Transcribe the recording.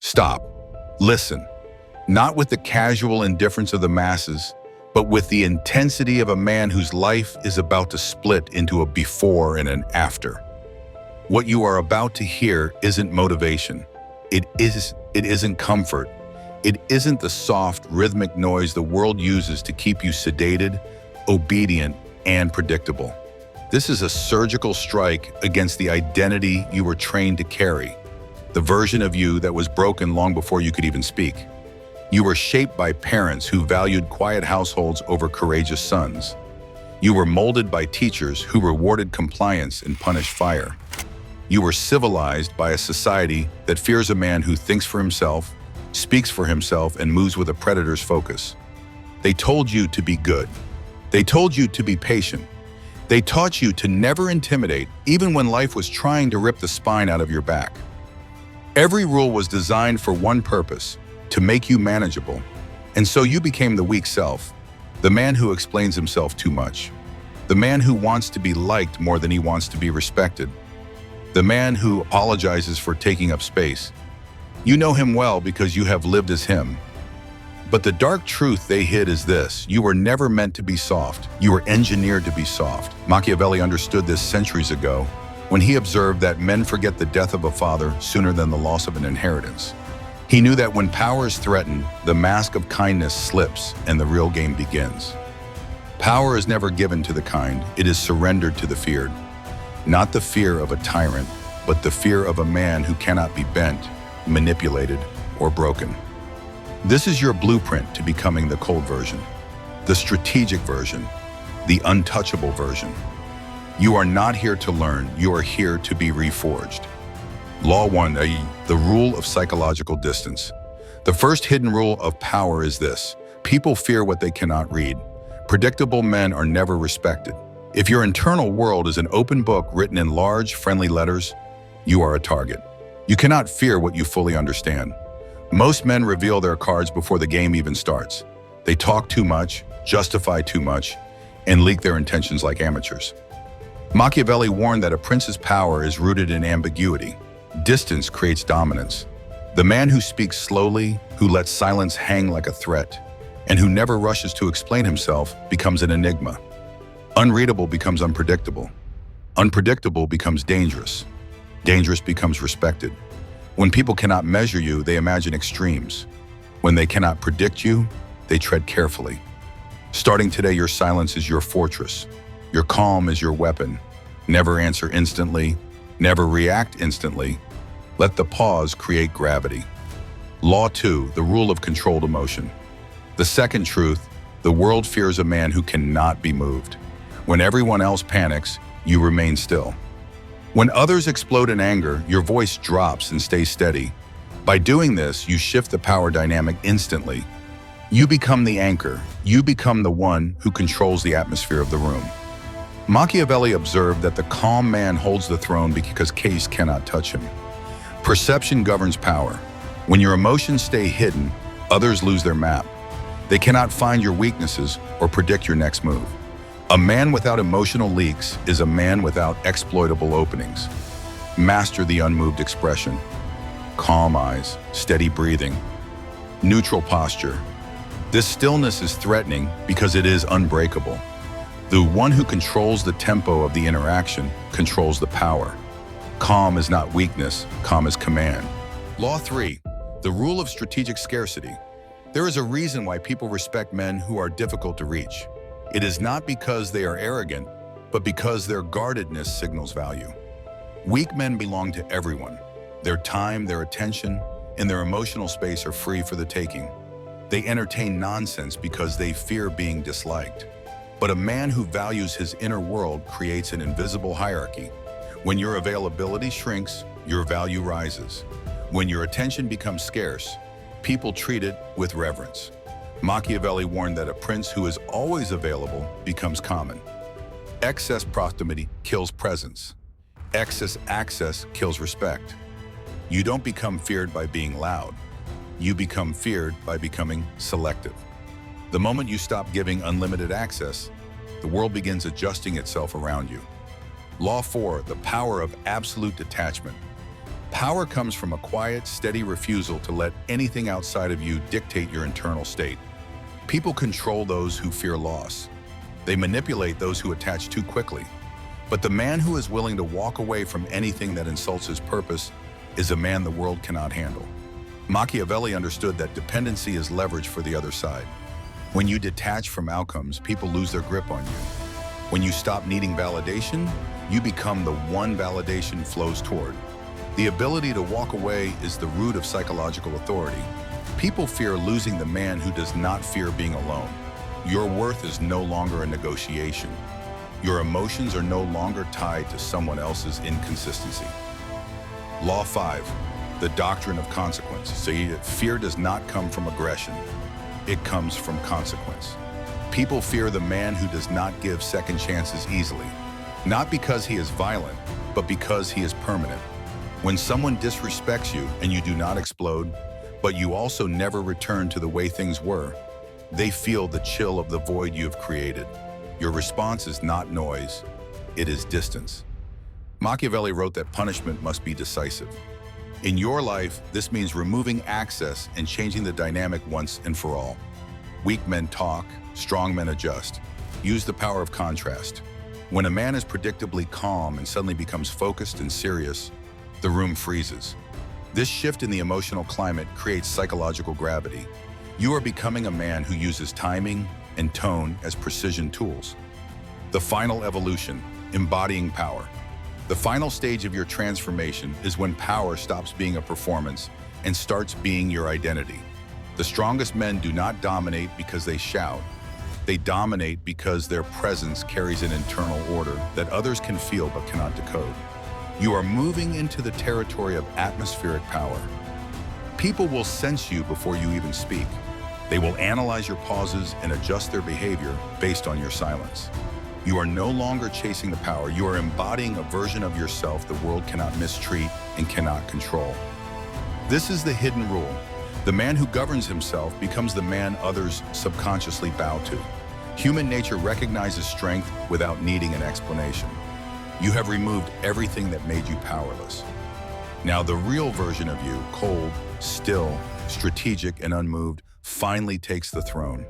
Stop. Listen. Not with the casual indifference of the masses, but with the intensity of a man whose life is about to split into a before and an after. What you are about to hear isn't motivation. It isn't comfort. It isn't the soft, rhythmic noise the world uses to keep you sedated, obedient, and predictable. This is a surgical strike against the identity you were trained to carry, the version of you that was broken long before you could even speak. You were shaped by parents who valued quiet households over courageous sons. You were molded by teachers who rewarded compliance and punished fire. You were civilized by a society that fears a man who thinks for himself, speaks for himself, and moves with a predator's focus. They told you to be good. They told you to be patient. They taught you to never intimidate, even when life was trying to rip the spine out of your back. Every rule was designed for one purpose: to make you manageable. And so you became the weak self, the man who explains himself too much, the man who wants to be liked more than he wants to be respected, the man who apologizes for taking up space. You know him well because you have lived as him. But the dark truth they hid is this: you were never meant to be soft. You were engineered to be soft. Machiavelli understood this centuries ago when he observed that men forget the death of a father sooner than the loss of an inheritance. He knew that when power is threatened, the mask of kindness slips and the real game begins. Power is never given to the kind, it is surrendered to the feared. Not the fear of a tyrant, but the fear of a man who cannot be bent, manipulated, or broken. This is your blueprint to becoming the cold version, the strategic version, the untouchable version. You are not here to learn, you are here to be reforged. Law 1, the rule of psychological distance. The first hidden rule of power is this: people fear what they cannot read. Predictable men are never respected. If your internal world is an open book written in large, friendly letters, you are a target. You cannot fear what you fully understand. Most men reveal their cards before the game even starts. They talk too much, justify too much, and leak their intentions like amateurs. Machiavelli warned that a prince's power is rooted in ambiguity. Distance creates dominance. The man who speaks slowly, who lets silence hang like a threat, and who never rushes to explain himself becomes an enigma. Unreadable becomes unpredictable. Unpredictable becomes dangerous. Dangerous becomes respected. When people cannot measure you, they imagine extremes. When they cannot predict you, they tread carefully. Starting today, your silence is your fortress. Your calm is your weapon. Never answer instantly. Never react instantly. Let the pause create gravity. Law 2, the rule of controlled emotion. The second truth: the world fears a man who cannot be moved. When everyone else panics, you remain still. When others explode in anger, your voice drops and stays steady. By doing this, you shift the power dynamic instantly. You become the anchor. You become the one who controls the atmosphere of the room. Machiavelli observed that the calm man holds the throne because chaos cannot touch him. Perception governs power. When your emotions stay hidden, others lose their map. They cannot find your weaknesses or predict your next move. A man without emotional leaks is a man without exploitable openings. Master the unmoved expression. Calm eyes, steady breathing, neutral posture. This stillness is threatening because it is unbreakable. The one who controls the tempo of the interaction controls the power. Calm is not weakness, calm is command. Law 3, the rule of strategic scarcity. There is a reason why people respect men who are difficult to reach. It is not because they are arrogant, but because their guardedness signals value. Weak men belong to everyone. Their time, their attention, and their emotional space are free for the taking. They entertain nonsense because they fear being disliked. But a man who values his inner world creates an invisible hierarchy. When your availability shrinks, your value rises. When your attention becomes scarce, people treat it with reverence. Machiavelli warned that a prince who is always available becomes common. Excess proximity kills presence. Excess access kills respect. You don't become feared by being loud. You become feared by becoming selective. The moment you stop giving unlimited access, the world begins adjusting itself around you. Law 4, the power of absolute detachment. Power comes from a quiet, steady refusal to let anything outside of you dictate your internal state. People control those who fear loss. They manipulate those who attach too quickly. But the man who is willing to walk away from anything that insults his purpose is a man the world cannot handle. Machiavelli understood that dependency is leverage for the other side. When you detach from outcomes, people lose their grip on you. When you stop needing validation, you become the one validation flows toward. The ability to walk away is the root of psychological authority. People fear losing the man who does not fear being alone. Your worth is no longer a negotiation. Your emotions are no longer tied to someone else's inconsistency. Law 5, the doctrine of consequence. See, fear does not come from aggression. It comes from consequence. People fear the man who does not give second chances easily, not because he is violent, but because he is permanent. When someone disrespects you and you do not explode, but you also never return to the way things were, they feel the chill of the void you have created. Your response is not noise, it is distance. Machiavelli wrote that punishment must be decisive. In your life, this means removing access and changing the dynamic once and for all. Weak men talk, strong men adjust. Use the power of contrast. When a man is predictably calm and suddenly becomes focused and serious, the room freezes. This shift in the emotional climate creates psychological gravity. You are becoming a man who uses timing and tone as precision tools. The final evolution, embodying power. The final stage of your transformation is when power stops being a performance and starts being your identity. The strongest men do not dominate because they shout. They dominate because their presence carries an internal order that others can feel but cannot decode. You are moving into the territory of atmospheric power. People will sense you before you even speak. They will analyze your pauses and adjust their behavior based on your silence. You are no longer chasing the power. You are embodying a version of yourself the world cannot mistreat and cannot control. This is the hidden rule. The man who governs himself becomes the man others subconsciously bow to. Human nature recognizes strength without needing an explanation. You have removed everything that made you powerless. Now the real version of you, cold, still, strategic, and unmoved, finally takes the throne.